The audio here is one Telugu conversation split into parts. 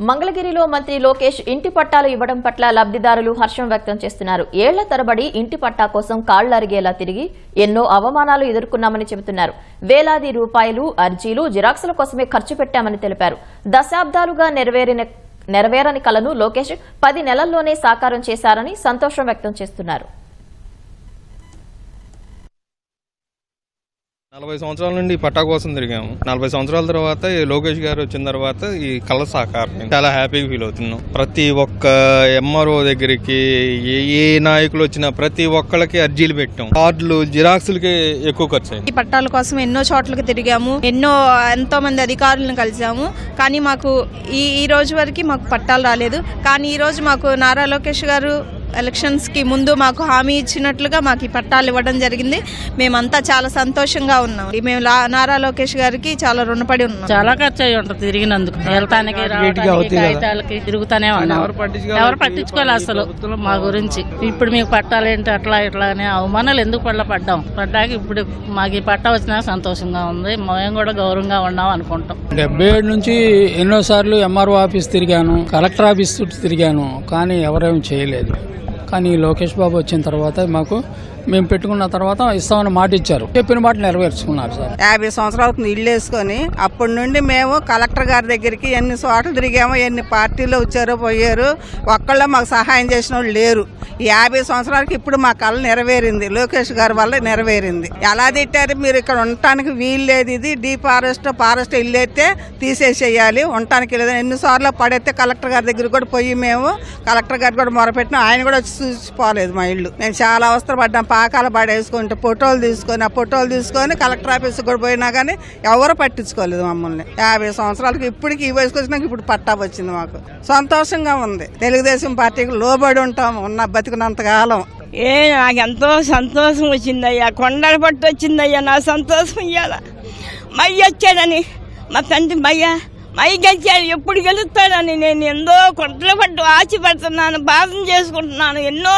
మంగళగిరిలో మంత్రి లోకేష్ ఇంటి పట్టాలు ఇవ్వడం పట్ల లబ్ధిదారులు హర్షం వ్యక్తం చేస్తున్నారు. ఏళ్ల తరబడి ఇంటి పట్టా కోసం కాళ్లరిగేలా తిరిగి ఎన్నో అవమానాలు ఎదుర్కొన్నామని చెబుతున్నారు. వేలాది రూపాయలు అర్జీలు జిరాక్సుల కోసమే ఖర్చు పెట్టామని తెలిపారు. దశాబ్దాలుగా నెరవేరని కలను లోకేష్ 10 నెలల్లోనే సాకారం చేశారని సంతోషం వ్యక్తం చేస్తున్నారు. 40 సంవత్సరాల నుండి పట్టా కోసం తిరిగాము. 40 సంవత్సరాల తర్వాత లోకేష్ గారు వచ్చిన తర్వాత ఈ కళ సాకారం చాలా హ్యాపీగా ఫీల్ అవుతున్నాం. ప్రతి ఒక్క ఎంఆర్ఓ దగ్గరికి ఏ నాయకులు వచ్చినా ప్రతి ఒక్కళ్ళకి అర్జీలు పెట్టాం. కార్డులు జిరాక్సులకి ఎక్కువ ఖర్చు అయింది. ఈ పట్టాల కోసం ఎన్నో చోట్లకి తిరిగాము, ఎంతో మంది అధికారులను కలిసాము. కానీ మాకు ఈ రోజు వరకు మాకు పట్టాలు రాలేదు. కానీ ఈ రోజు మాకు నారా లోకేష్ గారు ఎలక్షన్స్ కి ముందు మాకు హామీ ఇచ్చినట్లుగా మాకు ఈ పట్టాలు ఇవ్వడం జరిగింది. మేమంతా చాలా సంతోషంగా ఉన్నాం. మేము నారా లోకేష్ గారికి చాలా రుణపడి ఉన్నాం. చాలా ఖర్చు అయ్యి ఉంటుంది తిరిగినందుకు, వెళ్తానికి కాగితాలకి తిరుగుతానే ఉన్నాం. ఎవరు పట్టించుకోవాలి అసలు మా గురించి. ఇప్పుడు మీకు పట్టాలేంటి అట్లా ఇట్లా అనే అవమానాలు ఎందుకు పడ్డాక ఇప్పుడు మాకు ఈ పట్టా వచ్చినా సంతోషంగా ఉంది. మేము కూడా గౌరవంగా ఉన్నాం అనుకుంటాం. 77 నుంచి ఎన్నోసార్లు ఎంఆర్ఓ ఆఫీస్ తిరిగాను, కలెక్టర్ ఆఫీస్ చుట్టూ తిరిగాను, కానీ ఎవరేం చేయలేదు. కానీ లోకేష్ బాబు వచ్చిన తర్వాత మేము పెట్టుకున్న తర్వాత ఇస్తామని మాట ఇచ్చారు. చెప్పిన మాట నెరవేర్చుకున్నారు సార్. 50 సంవత్సరాలకు ఇల్లు వేసుకొని అప్పటి నుండి మేము కలెక్టర్ గారి దగ్గరికి ఎన్ని చోట్ల తిరిగామో, ఎన్ని పార్టీలు వచ్చారో పోయారు. ఒక్కళ్ళ మాకు సహాయం చేసిన వాళ్ళు లేరు. ఈ 50 సంవత్సరాలకి ఇప్పుడు మా కళ నెరవేరింది. లోకేష్ గారి వల్ల నెరవేరింది. ఎలా తిట్టారు, మీరు ఇక్కడ ఉండటానికి వీలు లేదు, ఇది ఫారెస్ట్ ఇల్లు అయితే తీసేసేయాలి, ఉండటానికి లేదు. ఎన్నిసార్లు పడైతే కలెక్టర్ గారి దగ్గర కూడా పోయి మేము కలెక్టర్ గారికి కూడా మొరపెట్టినా ఆయన కూడా వచ్చి చూసిపోలేదు మా ఇల్లు. మేము చాలా అవసరపడ్డాం. పాకాల పడేసుకుంటే ఫోటోలు తీసుకొని కలెక్టర్ ఆఫీస్కి కూడా పోయినా కానీ ఎవరు పట్టించుకోలేదు మమ్మల్ని. 50 సంవత్సరాలకి ఇప్పటికి ఈ వయసుకు వచ్చినాక ఇప్పుడు పట్టా వచ్చింది. మాకు సంతోషంగా ఉంది. తెలుగుదేశం పార్టీకి లోబడి ఉంటాము ఉన్న బతికినంతకాలం. నాకు ఎంతో సంతోషం వచ్చిందయ్యా. కొండల పట్టు వచ్చిందయ్యా. నా సంతోషం ఇయ్యాల. మయ్య వచ్చాడని మా తండ్రి మయ్య గెలిచాడు. ఎప్పుడు గెలుస్తాడని నేను ఎంతో కొండల పట్టు ఆశపడుతున్నాను, బాధం చేసుకుంటున్నాను. ఎన్నో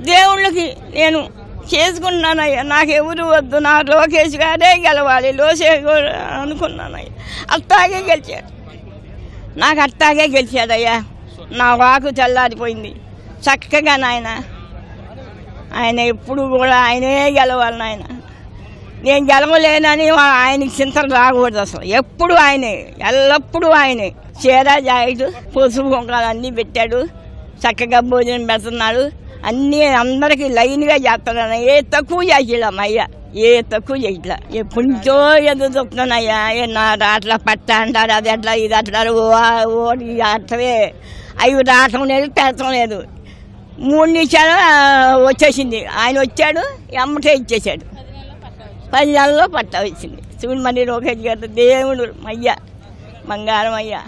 దేవుళ్ళకి నేను చేసుకున్నానయ్యా. నాకెవరు వద్దు, నా లోకేష్ గారే గెలవాలి, లోకేష్ అనుకున్నానయ్యా. అట్టాగే గెలిచాడు, నాకు అట్టాగే గెలిచాడయ్యా. నా వాకు చల్లారిపోయింది. చక్కగా ఆయన ఎప్పుడు కూడా ఆయనే గెలవాలి. నాయన నేను గెలవలేనని ఆయనకి చింతలు రాకూడదు. అసలు ఎప్పుడు ఆయనే, ఎల్లప్పుడూ ఆయనే. చీర జాకెట్ పసుపు కుంకాలు అన్నీ పెట్టాడు. చక్కగా భోజనం పెడుతున్నాడు. అన్నీ అందరికీ లైన్గా చేస్తాడు. ఏ తక్కువ చేయట్లా అయ్యా, ఏ తక్కువ చేయట్లా. ఎప్పటి నుంచో ఎదురు చెప్తున్నాయ్యా. నా అట్లా పట్ట అంటారు, అది అట్లా ఇది అంటారు, ఓడి అట్లే అవి రావటం లేదు, పెట్టడం లేదు. 3 నిమిషాలు వచ్చేసింది. ఆయన వచ్చాడు, ఎమ్మటే ఇచ్చేసాడు. 10 నెలల్లో పట్టా వచ్చింది. చూడు మరి లోకేష్ గారు దేవుడు అయ్యా, బంగారం అయ్యా.